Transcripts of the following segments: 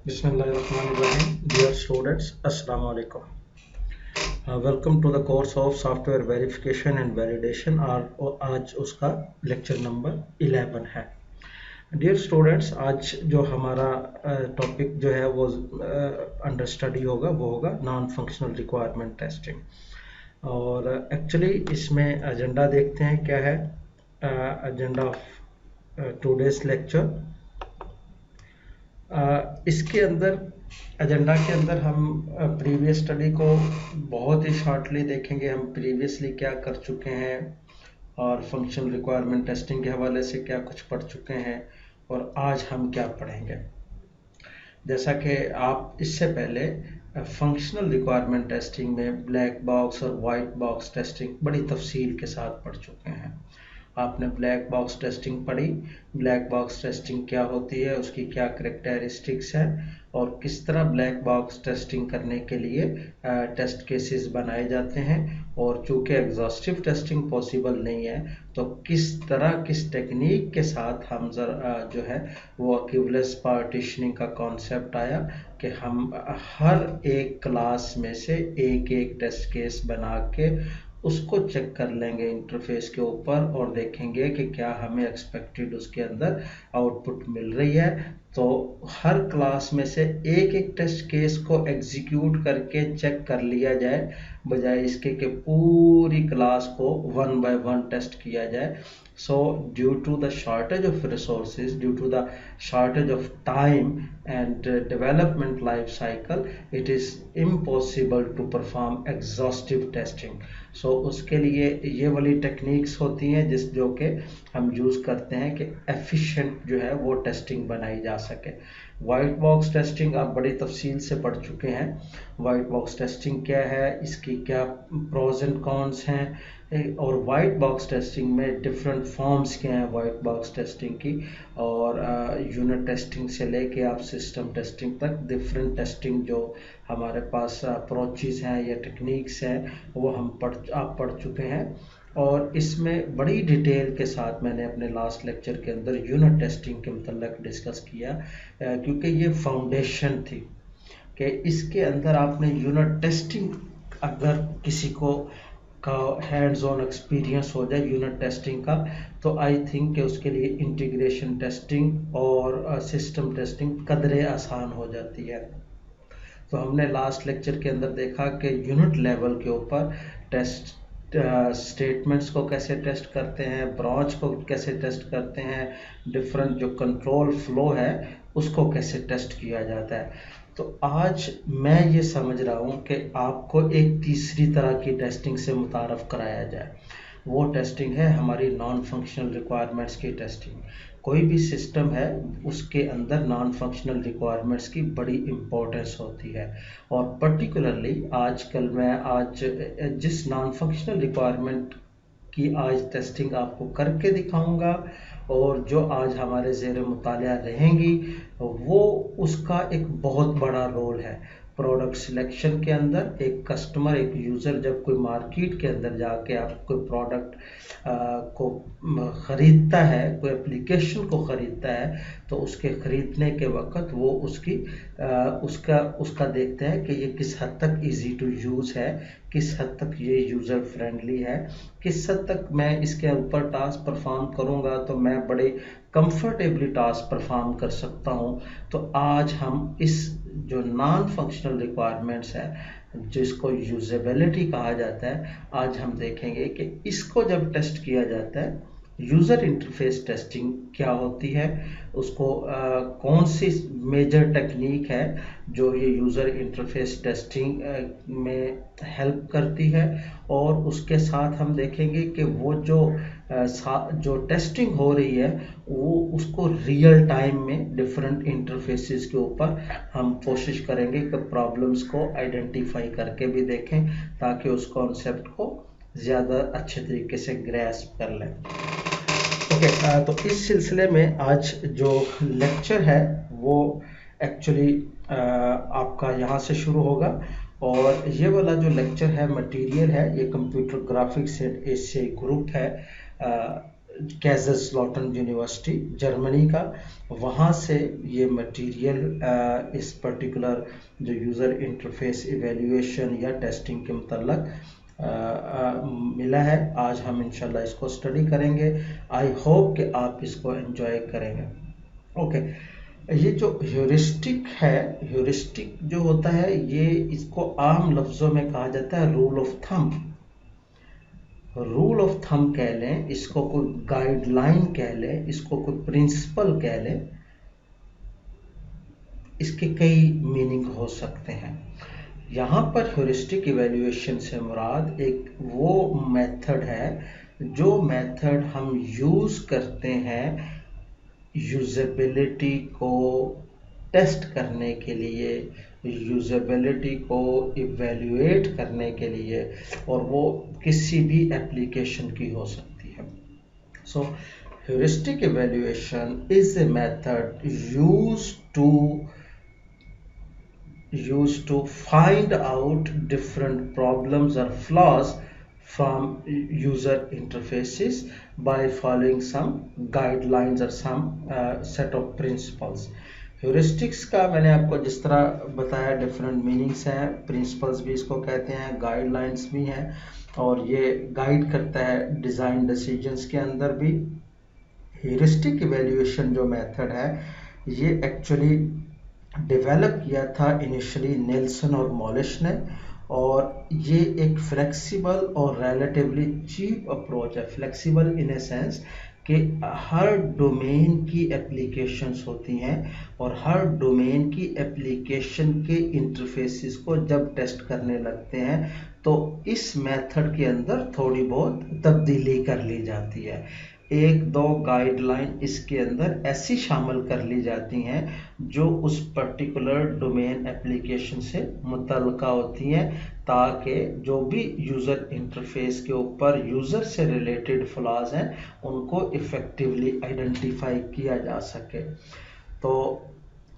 Bismillahirrahmanirrahim. Dear students, Assalamu alaikum. Welcome to the course of Software Verification and Validation और आज उसका lecture number 11 है. Dear students, आज जो हमारा टॉपिक जो है वो अंडर स्टडी होगा वो होगा नॉन फंक्शनल रिक्वायरमेंट टेस्टिंग. और एक्चुअली इसमें एजेंडा देखते हैं क्या है. Agenda of today's lecture. इसके अंदर एजेंडा के अंदर हम प्रीवियस स्टडी को बहुत ही शॉर्टली देखेंगे. हम प्रीवियसली क्या कर चुके हैं और फंक्शनल रिक्वायरमेंट टेस्टिंग के हवाले से क्या कुछ पढ़ चुके हैं और आज हम क्या पढ़ेंगे. जैसा कि आप इससे पहले फंक्शनल रिक्वायरमेंट टेस्टिंग में ब्लैक बॉक्स और वाइट बॉक्स टेस्टिंग बड़ी तफसील के साथ पढ़ चुके हैं. आपने ब्लैक बॉक्स टेस्टिंग पढ़ी. ब्लैक बॉक्स टेस्टिंग क्या होती है, उसकी क्या करैक्टरिस्टिक्स है और किस तरह ब्लैक बॉक्स टेस्टिंग करने के लिए टेस्ट केसेस बनाए जाते हैं. और चूंकि एग्जॉस्टिव टेस्टिंग पॉसिबल नहीं है तो किस तरह किस टेक्निक के साथ हम जो है वो इक्विवेलेंस पार्टीशनिंग का कॉन्सेप्ट आया कि हम हर एक क्लास में से एक एक टेस्ट केस बना के उसको चेक कर लेंगे इंटरफेस के ऊपर और देखेंगे कि क्या हमें एक्सपेक्टेड उसके अंदर आउटपुट मिल रही है. तो हर क्लास में से एक एक टेस्ट केस को एग्जीक्यूट करके चेक कर लिया जाए बजाय इसके कि पूरी क्लास को वन बाय वन टेस्ट किया जाए. So due to the shortage of resources, due to the shortage of time and development life cycle, it is impossible to perform exhaustive testing. So उसके लिए ये वाली टेक्निक्स होती हैं जो कि हम यूज़ करते हैं कि एफिशिएंट जो है वो टेस्टिंग बनाई जा सके. वाइट बॉक्स टेस्टिंग आप बड़ी तफसील से पढ़ चुके हैं. वाइट बॉक्स टेस्टिंग क्या है, इसकी क्या प्रोज एंड कॉन्स हैं और वाइट बॉक्स टेस्टिंग में डिफरेंट फॉर्म्स क्या हैं वाइट बॉक्स टेस्टिंग की. और यूनिट टेस्टिंग से लेके आप सिस्टम टेस्टिंग तक डिफरेंट टेस्टिंग जो हमारे पास अप्रोचेस हैं या टेक्निक्स हैं वो आप पढ़ चुके हैं. और इसमें बड़ी डिटेल के साथ मैंने अपने लास्ट लेक्चर के अंदर यूनिट टेस्टिंग के मतलब डिस्कस किया क्योंकि ये फाउंडेशन थी कि इसके अंदर आपने यूनिट टेस्टिंग अगर किसी को का हैंड्स ऑन एक्सपीरियंस हो जाए यूनिट टेस्टिंग का तो आई थिंक कि उसके लिए इंटीग्रेशन टेस्टिंग और सिस्टम टेस्टिंग कदरे आसान हो जाती है. तो हमने लास्ट लेक्चर के अंदर देखा कि यूनिट लेवल के ऊपर टेस्ट स्टेटमेंट्स को कैसे टेस्ट करते हैं, ब्रांच को कैसे टेस्ट करते हैं, डिफरेंट जो कंट्रोल फ्लो है उसको कैसे टेस्ट किया जाता है. तो आज मैं ये समझ रहा हूँ कि आपको एक तीसरी तरह की टेस्टिंग से मुतारफ़ कराया जाए. वो टेस्टिंग है हमारी नॉन फंक्शनल रिक्वायरमेंट्स की टेस्टिंग. कोई भी सिस्टम है उसके अंदर नॉन फंक्शनल रिक्वायरमेंट्स की बड़ी इम्पोर्टेंस होती है. और पर्टिकुलरली आजकल मैं आज जिस नॉन फंक्शनल रिक्वायरमेंट की आज टेस्टिंग आपको करके दिखाऊंगा और जो आज हमारे ज़ेर मुतालिया रहेंगी वो उसका एक बहुत बड़ा रोल है. प्रोडक्ट सिलेक्शन के अंदर एक कस्टमर एक यूज़र जब कोई मार्केट के अंदर जाके आप कोई प्रोडक्ट को ख़रीदता है, कोई एप्लीकेशन को ख़रीदता है तो उसके ख़रीदने के वक्त वो उसका देखता है कि ये किस हद तक इजी टू यूज़ है, किस हद तक ये यूज़र फ्रेंडली है, किस हद तक मैं इसके ऊपर टास्क परफॉर्म करूँगा तो मैं बड़े कंफर्टेबली टास्क परफॉर्म कर सकता हूँ. तो आज हम इस जो नॉन फंक्शनल रिक्वायरमेंट्स है जिसको यूजेबिलिटी कहा जाता है, आज हम देखेंगे कि इसको जब टेस्ट किया जाता है यूज़र इंटरफेस टेस्टिंग क्या होती है, उसको कौन सी मेजर टेक्निक है जो ये यूज़र इंटरफेस टेस्टिंग में हेल्प करती है. और उसके साथ हम देखेंगे कि वो जो टेस्टिंग हो रही है वो उसको रियल टाइम में डिफरेंट इंटरफेसेस के ऊपर हम कोशिश करेंगे कि प्रॉब्लम्स को आइडेंटिफाई करके भी देखें ताकि उस कॉन्सेप्ट को ज़्यादा अच्छे तरीके से ग्रैस्प कर लें. ओके, तो इस सिलसिले में आज जो लेक्चर है वो एक्चुअली आपका यहाँ से शुरू होगा. और ये वाला जो लेक्चर है मटेरियल है ये computer graphics and SCI group है कैज़र्सलाउटर्न यूनिवर्सिटी जर्मनी का, वहाँ से ये मटेरियल इस पर्टिकुलर जो यूज़र इंटरफेस इवेल्यूएशन या टेस्टिंग के मतलब मिला है। आज हम इंशाल्लाह इसको स्टडी करेंगे। आई होप कि आप इसको एंजॉय करेंगे। ओके, ये जो ह्यूरिस्टिक है, ह्यूरिस्टिक जो होता है ये इसको आम लफ्ज़ों में कहा जाता है rule of thumb. Rule of thumb कह लें, इसको कोई गाइडलाइन कह लें, इसको कोई प्रिंसिपल कह लें, इसके कई मीनिंग हो सकते हैं। यहाँ पर ह्यूरिस्टिक इवैल्यूएशन से मुराद एक वो मेथड है जो मेथड हम यूज़ करते हैं यूजेबिलिटी को टेस्ट करने के लिए, यूजेबिलिटी को इवैल्यूएट करने के लिए, और वो किसी भी एप्लीकेशन की हो सकती है। सो heuristic evaluation is a method used to find out different problems or flaws from user interfaces by following some guidelines or some set of principles. Heuristics का मैंने आपको जिस तरह बताया डिफरेंट मीनिंग्स हैं, प्रिंसिपल्स भी इसको कहते हैं, गाइडलाइंस भी हैं, और ये गाइड करता है डिज़ाइन डिसीजंस के अंदर भी। ह्यूरिस्टिक इवैल्यूएशन जो मेथड है ये एक्चुअली डेवलप किया था इनिशियली नेल्सन और मॉलिश ने, और ये एक फ्लेक्सिबल और रिलेटिवली चीप अप्रोच है। फ्लेक्सिबल इन ए सेंस कि हर डोमेन की एप्लीकेशंस होती हैं, और हर डोमेन की एप्लीकेशन के इंटरफेसेस को जब टेस्ट करने लगते हैं तो इस मेथड के अंदर थोड़ी बहुत तब्दीली कर ली जाती है। एक दो गाइडलाइन इसके अंदर ऐसी शामिल कर ली जाती हैं जो उस पर्टिकुलर डोमेन एप्लीकेशन से मुतल्लिका होती हैं, ताकि जो भी यूज़र इंटरफेस के ऊपर यूज़र से रिलेटेड फ्लॉज हैं उनको इफ़ेक्टिवली आइडेंटिफाई किया जा सके। तो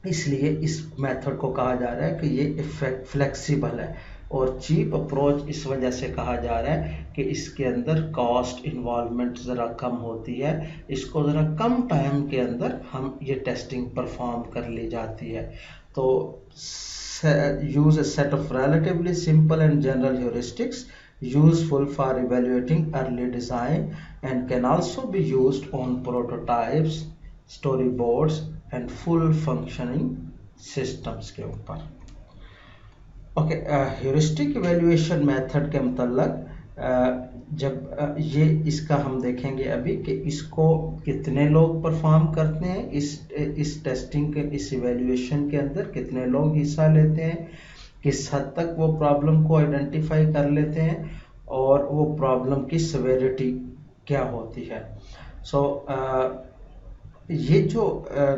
इसलिए इस मेथड को कहा जा रहा है कि ये फ्लेक्सिबल है, और चीप अप्रोच इस वजह से कहा जा रहा है कि इसके अंदर कॉस्ट इन्वॉल्वमेंट ज़रा कम होती है, इसको ज़रा कम टाइम के अंदर हम ये टेस्टिंग परफॉर्म कर ली जाती है। तो use a set of relatively simple and general heuristics useful for evaluating early design and can also be used on prototypes, storyboards and full functioning systems के ऊपर। ओके, ह्यूरिस्टिक इवैल्यूएशन मेथड के मतलब जब ये इसका हम देखेंगे अभी कि इसको कितने लोग परफॉर्म करते हैं, इस टेस्टिंग के इस इवैल्यूएशन के अंदर कितने लोग हिस्सा लेते हैं, किस हद तक वो प्रॉब्लम को आइडेंटिफाई कर लेते हैं, और वो प्रॉब्लम की सेवेरिटी क्या होती है। सो ये जो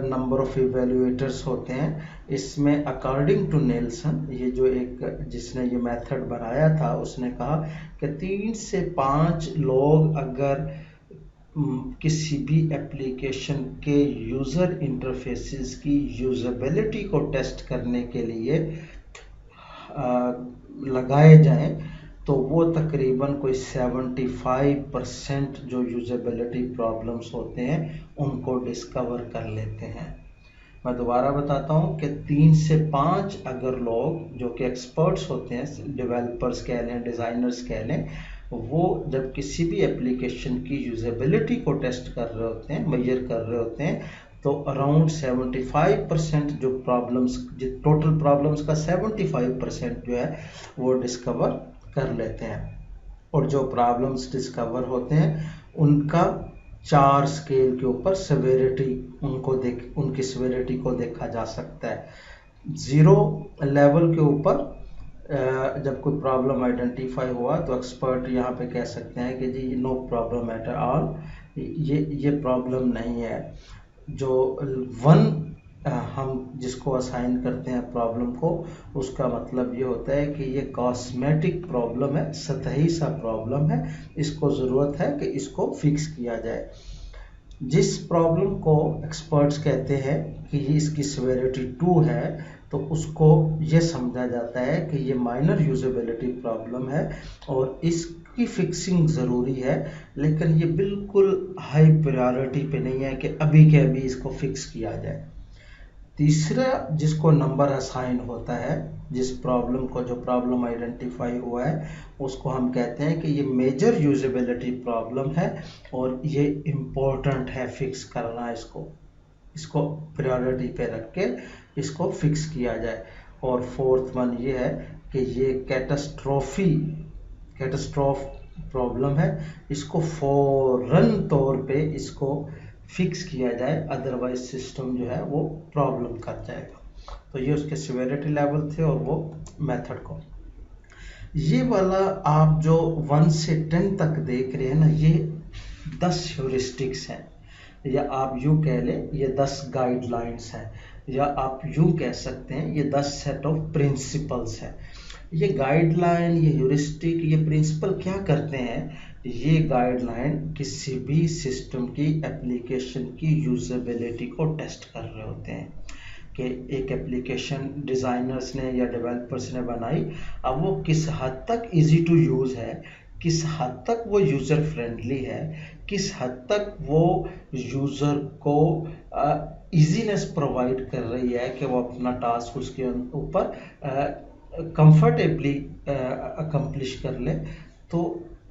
नंबर ऑफ इवैल्यूएटर्स होते हैं इसमें अकॉर्डिंग टू नेल्सन, ये जो एक जिसने ये मेथड बनाया था उसने कहा कि 3 से 5 लोग अगर किसी भी एप्लीकेशन के यूज़र इंटरफेसेस की यूजेबिलिटी को टेस्ट करने के लिए लगाए जाएं तो वो तकरीबन कोई 75% जो यूजेबिलिटी प्रॉब्लम्स होते हैं उनको डिस्कवर कर लेते हैं। मैं दोबारा बताता हूँ कि 3 से 5 अगर लोग जो कि एक्सपर्ट्स होते हैं, डेवलपर्स कह लें, डिज़ाइनर्स कह लें, वो जब किसी भी एप्लीकेशन की यूजेबिलिटी को टेस्ट कर रहे होते हैं, मेजर कर रहे होते हैं, तो अराउंड 75% जो प्रॉब्लम्स, टोटल प्रॉब्लम्स का 75% जो है वो डिस्कवर कर लेते हैं। और जो प्रॉब्लम्स डिस्कवर होते हैं उनका 4 स्केल के ऊपर सेवेरिटी उनकी सेवेरिटी को देखा जा सकता है। 0 लेवल के ऊपर जब कोई प्रॉब्लम आइडेंटिफाई हुआ तो एक्सपर्ट यहाँ पे कह सकते हैं कि जी नो प्रॉब्लम एट ऑल, ये प्रॉब्लम नहीं है। जो 1 हम जिसको असाइन करते हैं प्रॉब्लम को, उसका मतलब ये होता है कि ये कॉस्मेटिक प्रॉब्लम है, सतही सा प्रॉब्लम है, इसको ज़रूरत है कि इसको फिक्स किया जाए। जिस प्रॉब्लम को एक्सपर्ट्स कहते हैं कि ये इसकी सेवेरिटी 2 है, तो उसको ये समझा जाता है कि ये माइनर यूजेबिलिटी प्रॉब्लम है और की फिक्सिंग ज़रूरी है, लेकिन ये बिल्कुल हाई प्रायोरिटी पे नहीं है कि अभी के अभी इसको फिक्स किया जाए। तीसरा जिसको नंबर असाइन होता है, जिस प्रॉब्लम को, जो प्रॉब्लम आइडेंटिफाई हुआ है, उसको हम कहते हैं कि ये मेजर यूजेबिलिटी प्रॉब्लम है और ये इम्पोर्टेंट है फिक्स करना, इसको प्रायोरिटी पे रख के इसको फिक्स किया जाए। और फोर्थ वन ये है कि ये कैटास्ट्रोफ प्रॉब्लम है, इसको फौरन तौर पे इसको फिक्स किया जाए, अदरवाइज सिस्टम जो है वो प्रॉब्लम कर जाएगा। तो ये उसके सिवियरिटी लेवल थे और वो मेथड को। ये वाला आप जो 1 से 10 तक देख रहे हैं ना, ये 10 ह्यूरिस्टिक्स हैं, या आप यूँ कह लें ये 10 गाइडलाइंस हैं, या आप यूँ कह सकते हैं ये 10 सेट ऑफ प्रिंसिपल्स हैं। ये गाइडलाइन, ये ह्यूरिस्टिक, ये प्रिंसिपल क्या करते हैं, ये गाइडलाइन किसी भी सिस्टम की एप्लीकेशन की यूजेबिलिटी को टेस्ट कर रहे होते हैं कि एक एप्लीकेशन डिज़ाइनर्स ने या डेवलपर्स ने बनाई, अब वो किस हद तक इजी टू यूज़ है, किस हद तक वो यूज़र फ्रेंडली है, किस हद तक वो यूज़र को ईजीनेस प्रोवाइड कर रही है कि वो अपना टास्क उसके ऊपर कंफर्टेबली अकम्प्लिश कर ले। तो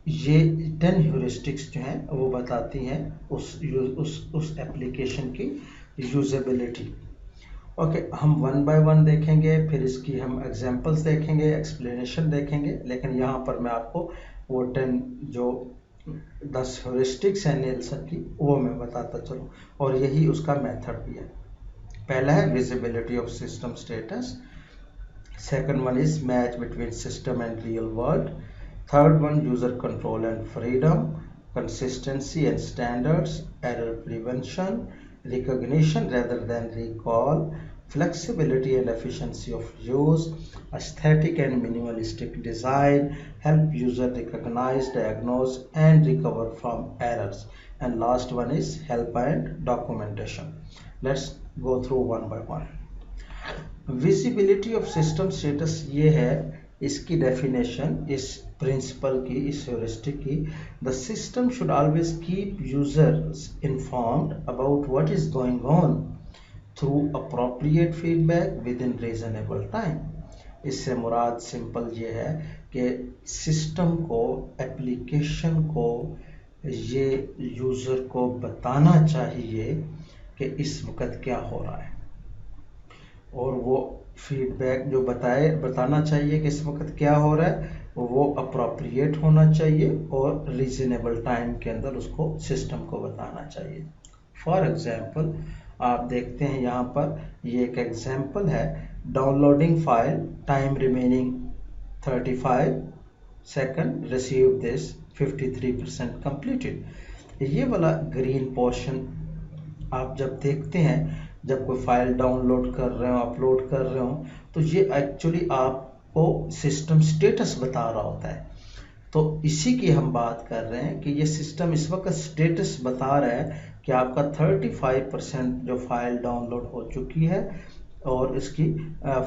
ये 10 ह्यूरिस्टिक्स जो हैं वो बताती हैं उस एप्लीकेशन की यूजेबिलिटी। ओके, हम 1 बाय 1 देखेंगे, फिर इसकी हम एग्जांपल्स देखेंगे, एक्सप्लेनेशन देखेंगे, लेकिन यहाँ पर मैं आपको वो 10 जो 10 ह्यूरिस्टिक्स हैं नेल्सन की, वो मैं बताता चलूँ, और यही उसका मेथड भी है। पहला है visibility of system status, second one is match between system and real world, third one user control and freedom, consistency and standards, error prevention, recognition rather than recall, flexibility and efficiency of use, aesthetic and minimalistic design, help user recognize, diagnose and recover from errors, and last one is help and documentation. Let's go through one by one. Visibility of system status ये है, इसकी definition इस principal की, इस heuristic की, the system should always keep users informed about what is going on through appropriate feedback with in reasonable time. इससे मुराद simple ये है कि सिस्टम को, एप्लीकेशन को, ये यूज़र को बताना चाहिए कि इस वक्त क्या हो रहा है, और वो फीडबैक जो बताना चाहिए कि इस वक्त क्या हो रहा है, वो अप्रोप्रिएट होना चाहिए और रीजनेबल टाइम के अंदर उसको सिस्टम को बताना चाहिए। फॉर एग्जांपल आप देखते हैं यहाँ पर, ये एक एग्जांपल है, downloading file, time remaining 35 second, receive this 53% completed. ये वाला ग्रीन पोर्शन आप जब देखते हैं, जब कोई फाइल डाउनलोड कर रहे हो, अपलोड कर रहे हो, तो ये एक्चुअली आपको सिस्टम स्टेटस बता रहा होता है। तो इसी की हम बात कर रहे हैं कि ये सिस्टम इस वक्त स्टेटस बता रहा है कि आपका 35% जो फाइल डाउनलोड हो चुकी है और इसकी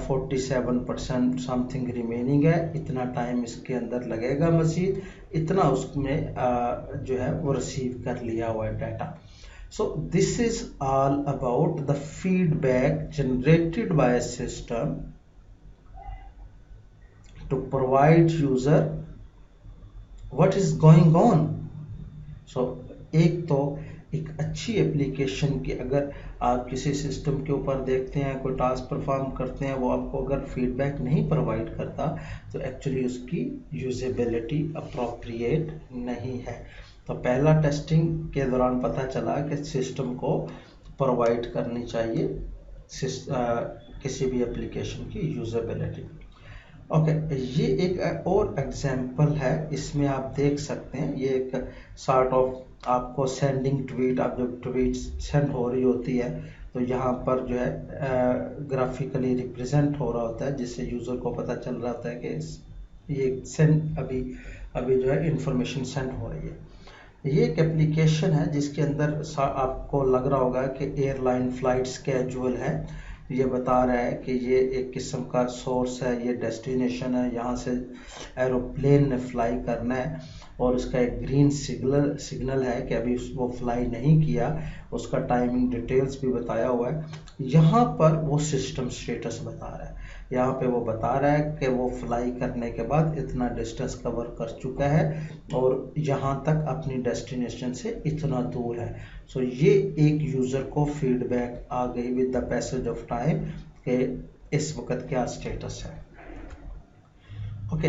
47% समथिंग रिमेनिंग है, इतना टाइम इसके अंदर लगेगा मज़ीद, इतना उसमें जो है वो रिसीव कर लिया हुआ है data. So this is all about the feedback generated by a system to provide user what is going on. So एक तो एक अच्छी एप्लीकेशन की, अगर आप किसी सिस्टम के ऊपर देखते हैं, कोई टास्क परफॉर्म करते हैं, वो आपको अगर फीडबैक नहीं प्रोवाइड करता, तो एक्चुअली उसकी यूजेबिलिटी अप्रोप्रिएट नहीं है। तो पहला टेस्टिंग के दौरान पता चला कि सिस्टम को प्रोवाइड करनी चाहिए किसी भी एप्लीकेशन की यूजेबिलिटी। ओके, ये एक और एग्जांपल है, इसमें आप देख सकते हैं, ये एक सॉर्ट ऑफ आपको सेंडिंग ट्वीट, आप जब ट्वीट सेंड हो रही होती है तो यहाँ पर जो है ग्राफिकली रिप्रेजेंट हो रहा होता है, जिससे यूज़र को पता चल रहा होता है कि ये सेंड अभी जो है इंफॉर्मेशन सेंड हो रही है। ये एक एप्लीकेशन है जिसके अंदर आपको लग रहा होगा कि एयरलाइन फ्लाइट स्केड्यूल है, ये बता रहा है कि ये एक किस्म का सोर्स है, ये डेस्टिनेशन है, यहाँ से एरोप्लेन ने फ्लाई करना है और उसका एक ग्रीन सिग्नल है कि अभी वो फ्लाई नहीं किया, उसका टाइमिंग डिटेल्स भी बताया हुआ है। यहाँ पर वो सिस्टम स्टेटस बता रहा है, यहाँ पे वो बता रहा है कि वो फ्लाई करने के बाद इतना डिस्टेंस कवर कर चुका है और यहाँ तक अपनी डेस्टिनेशन से इतना दूर है। सो ये एक यूज़र को फीडबैक आ गई with the passage of time कि इस वक्त क्या स्टेटस है। ओके,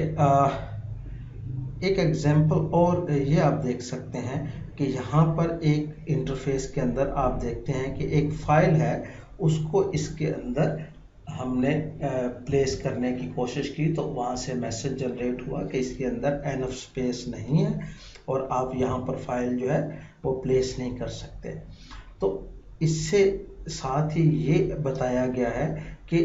एक एग्जांपल और ये आप देख सकते हैं कि यहाँ पर एक इंटरफेस के अंदर आप देखते हैं कि एक फाइल है, उसको इसके अंदर हमने प्लेस करने की कोशिश की तो वहाँ से मैसेज जनरेट हुआ कि इसके अंदर एनफ स्पेस नहीं है और आप यहाँ पर फाइल जो है वो प्लेस नहीं कर सकते। तो इससे साथ ही ये बताया गया है कि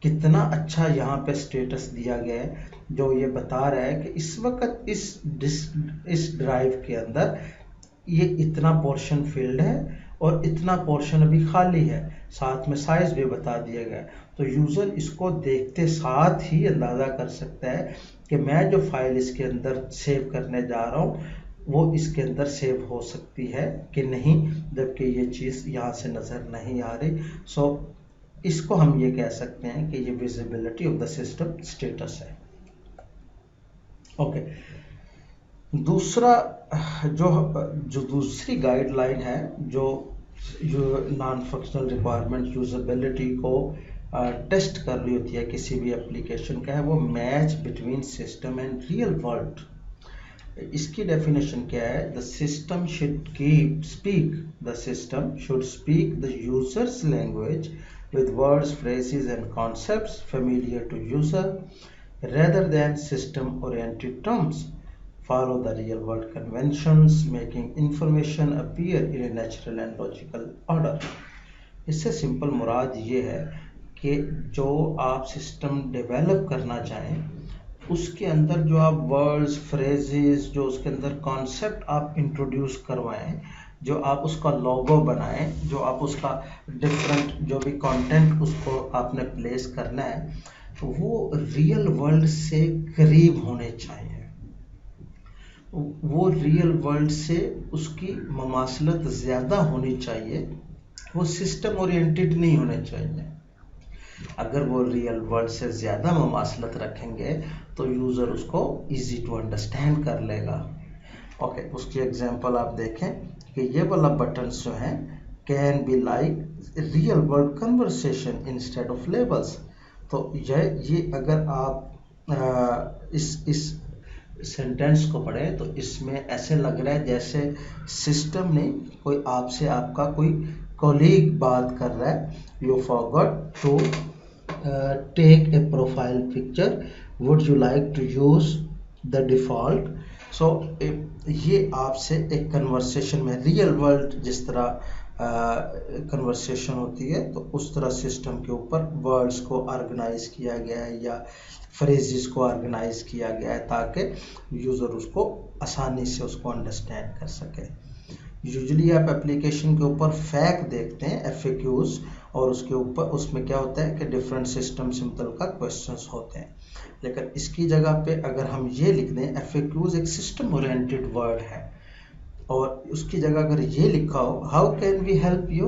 कितना अच्छा यहाँ पे स्टेटस दिया गया है, जो ये बता रहा है कि इस वक्त इस ड्राइव के अंदर ये इतना पोर्शन फिल्ड है और इतना पोर्शन अभी खाली है, साथ में साइज भी बता दिया गया। तो यूज़र इसको देखते साथ ही अंदाज़ा कर सकता है कि मैं जो फाइल इसके अंदर सेव करने जा रहा हूँ वो इसके अंदर सेव हो सकती है कि नहीं, जबकि ये चीज़ यहाँ से नज़र नहीं आ रही। सो इसको हम ये कह सकते हैं कि ये visibility of the system status है। ओके, दूसरा जो दूसरी गाइडलाइन है जो नॉन फंक्शनल रिक्वायरमेंट यूजेबिलिटी को टेस्ट कर रही होती है किसी भी एप्लीकेशन का, है वो match between system and real world. इसकी डेफिनेशन क्या है? The system should speak the users language with words, phrases and concepts familiar to user rather than system-oriented terms. Follow the real-world conventions, making information appear in a natural and logical order. इससे simple मुराद ये है कि जो आप system develop करना चाहें उसके अंदर जो आप वर्ड्स, फ्रेजेस, जो उसके अंदर कॉन्सेप्ट आप इंट्रोड्यूस करवाएं, जो आप उसका लोगो बनाएं, जो आप उसका डिफरेंट जो भी कंटेंट उसको आपने प्लेस करना है, तो वो रियल वर्ल्ड से करीब होने चाहिए, वो रियल वर्ल्ड से उसकी ममासलत ज़्यादा होनी चाहिए, वो सिस्टम ओरिएंटेड नहीं होने चाहिए। अगर वो रियल वर्ल्ड से ज़्यादा ममासलत रखेंगे तो यूज़र उसको इजी टू अंडरस्टैंड कर लेगा। ओके, उसकी एग्जांपल आप देखें कि ये वाला बटन जो है can be like real world conversation instead of labels. तो ये अगर आप इस सेंटेंस को पढ़ें तो इसमें ऐसे लग रहा है जैसे सिस्टम ने कोई आपसे, आपका कोई कॉलीग बात कर रहा है। You forgot to take a profile picture, would you like to use the default. So ये आपसे एक कन्वर्सेशन में रियल वर्ल्ड जिस तरह कन्वर्सेशन होती है तो उस तरह सिस्टम के ऊपर वर्ड्स को ऑर्गेनाइज किया गया है या फ्रेजेस को ऑर्गेनाइज किया गया है ताकि यूज़र उसको आसानी से उसको अंडरस्टैंड कर सके। यूजुअली आप एप्लीकेशन के ऊपर फैक देखते हैं, FAQs, और उसके ऊपर उसमें क्या होता है कि डिफरेंट सिस्टम से मुतल्लिक़ क्वेश्चंस होते हैं, लेकिन इसकी जगह पे अगर हम ये लिख दें FAQs एक सिस्टम ओरिएंटेड वर्ड है और उसकी जगह अगर ये लिखा हो how can we help you,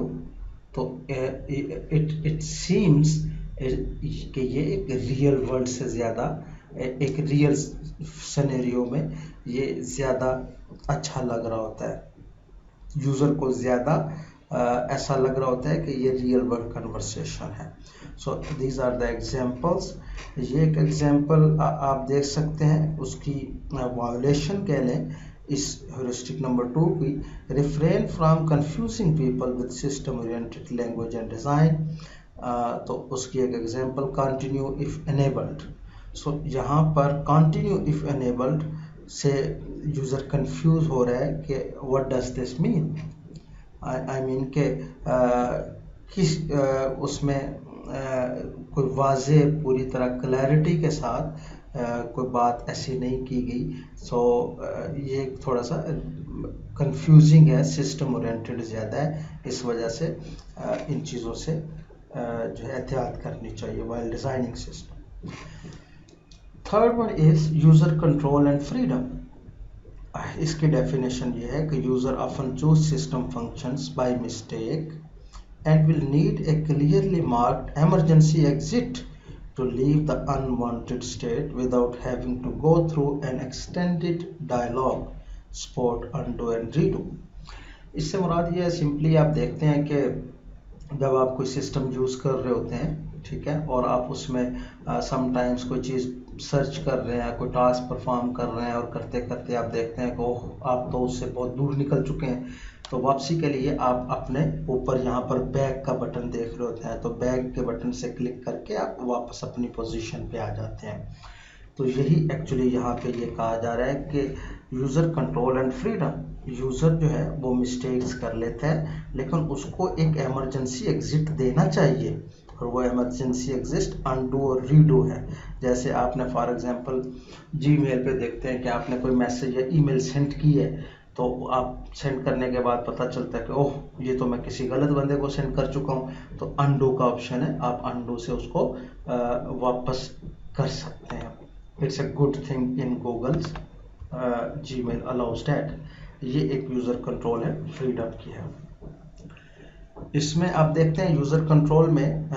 तो इट सीम्स कि ये एक रियल वर्ल्ड से ज़्यादा, एक रियल सिनेरियो में ये ज़्यादा अच्छा लग रहा होता है, यूज़र को ज़्यादा ऐसा लग रहा होता है कि ये रियल वर्ल्ड कन्वर्सेशन है। So these are the examples. ये एक एग्जांपल आप देख सकते हैं, उसकी वायोलेशन कह लें इस ह्यूरिस्टिक नंबर 2 की, refrain from confusing people with system oriented language and design. तो उसकी एक एग्जांपल कंटिन्यू इफ एनेबल्ड। सो यहाँ पर कंटिन्यू इफ एनेबल्ड से यूज़र कंफ्यूज हो रहा है कि what does this mean, I mean के किस उसमें कोई वाज़े पूरी तरह क्लैरिटी के साथ कोई बात ऐसी नहीं की गई। सो ये थोड़ा सा कंफ्यूजिंग है, सिस्टम ओरिएंटेड ज़्यादा है, इस वजह से इन चीज़ों से जो है एहतियात करनी चाहिए while designing system. Third one is user control and freedom. इसकी डेफिनेशन ये है कि user often choose system functions by mistake and will need a clearly marked emergency exit to leave the unwanted state without having to go through an extended dialogue, spot, undo and redo। इससे मुराद ये है, simply आप देखते हैं कि जब आप कोई सिस्टम यूज़ कर रहे होते हैं, ठीक है, और आप उसमें समटाइम्स कोई चीज़ सर्च कर रहे हैं, कोई टास्क परफॉर्म कर रहे हैं और करते करते आप देखते हैं कि ओह आप तो उससे बहुत दूर निकल चुके हैं, तो वापसी के लिए आप अपने ऊपर यहाँ पर बैक का बटन देख रहे होते हैं, तो बैक के बटन से क्लिक करके आप वापस अपनी पोजीशन पे आ जाते हैं। तो यही एक्चुअली यहाँ पे ये कहा जा रहा है कि user control and freedom, user जो है वो मिस्टेक्स कर लेता है लेकिन उसको एक इमरजेंसी एग्जिट देना चाहिए, और वो इमरजेंसी एग्जिट अनडू और रीडू है। जैसे आपने फॉर एग्जांपल जीमेल पे देखते हैं कि आपने कोई मैसेज या ईमेल सेंड की है, तो आप सेंड करने के बाद पता चलता है कि ओह ये तो मैं किसी गलत बंदे को सेंड कर चुका हूँ, तो अनडू का ऑप्शन है, आप अनडू से उसको वापस कर सकते हैं। It's a good thing in Google's Gmail allows that. ये एक यूज़र कंट्रोल है, फ्रीडम की है। इसमें आप देखते हैं यूज़र कंट्रोल में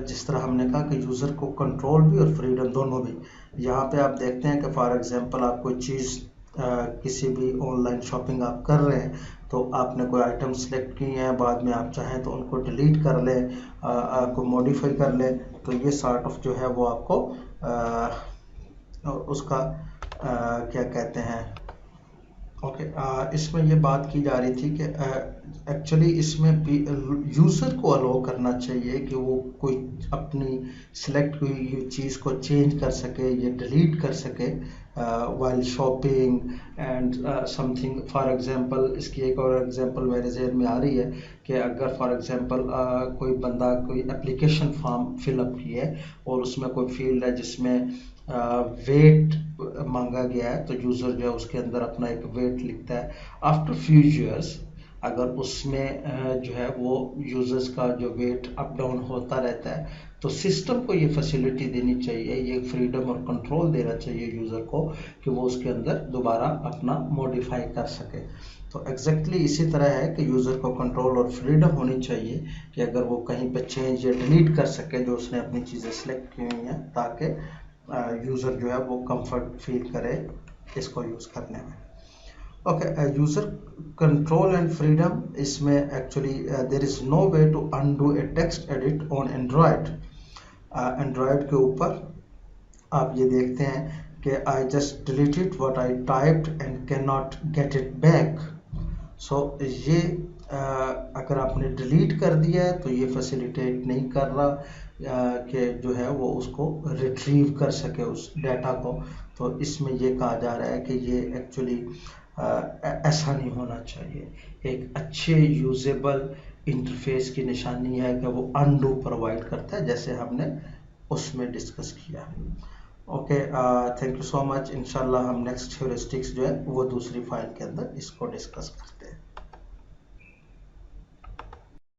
जिस तरह हमने कहा कि यूज़र को कंट्रोल भी और फ्रीडम दोनों भी, यहाँ पे आप देखते हैं कि फॉर एग्जांपल आप कोई चीज़ किसी भी ऑनलाइन शॉपिंग आप कर रहे हैं, तो आपने कोई आइटम सेलेक्ट किए हैं, बाद में आप चाहें तो उनको डिलीट कर लें, को मॉडिफाई कर लें, तो ये सॉर्ट ऑफ जो है वो आपको उसका क्या कहते हैं, ओके इसमें ये बात की जा रही थी कि एक्चुअली इसमें यूज़र को अलाउ करना चाहिए कि वो कोई अपनी सिलेक्ट हुई चीज़ को चेंज कर सके या डिलीट कर सके while shopping and something. For example इसकी एक और एग्जांपल मेरे जहन में आ रही है कि अगर फॉर एग्जांपल कोई बंदा कोई एप्लीकेशन फॉर्म फिलअप की है और उसमें कोई फील्ड है जिसमें वेट मांगा गया है, तो यूज़र जो है उसके अंदर अपना एक वेट लिखता है। आफ्टर फ्यू ईयर्स अगर उसमें जो है वो यूज़र्स का जो वेट अप डाउन होता रहता है, तो सिस्टम को ये फैसिलिटी देनी चाहिए, ये फ्रीडम और कंट्रोल देना चाहिए यूज़र को कि वो उसके अंदर दोबारा अपना मॉडिफाई कर सके। तो एग्जैक्टली इसी तरह है कि यूज़र को कंट्रोल और फ्रीडम होनी चाहिए कि अगर वो कहीं पे चेंज या डिलीट कर सके जो उसने अपनी चीज़ें सेलेक्ट की हुई हैं, ताकि यूज़र जो है वो कंफर्ट फील करे इसको यूज़ करने में। Okay, user control and freedom, इसमें actually there is no way to undo a text edit on Android. Android के ऊपर आप ये देखते हैं कि I just deleted what I typed and can not get it back. So ये अगर आपने डिलीट कर दिया है तो ये फैसिलिटेट नहीं कर रहा कि जो है वो उसको रिट्रीव कर सके उस डाटा को। तो इसमें ये कहा जा रहा है कि ये एक्चुअली ऐसा नहीं होना चाहिए। एक अच्छे यूजेबल इंटरफेस की निशानी है कि वो अनडू प्रोवाइड करता है, जैसे हमने उसमें डिस्कस किया। Okay, thank you so much. इंशाल्लाह हम नेक्स्ट ह्यूरिस्टिक्स जो है वो दूसरी फाइल के अंदर इसको डिस्कस करते हैं।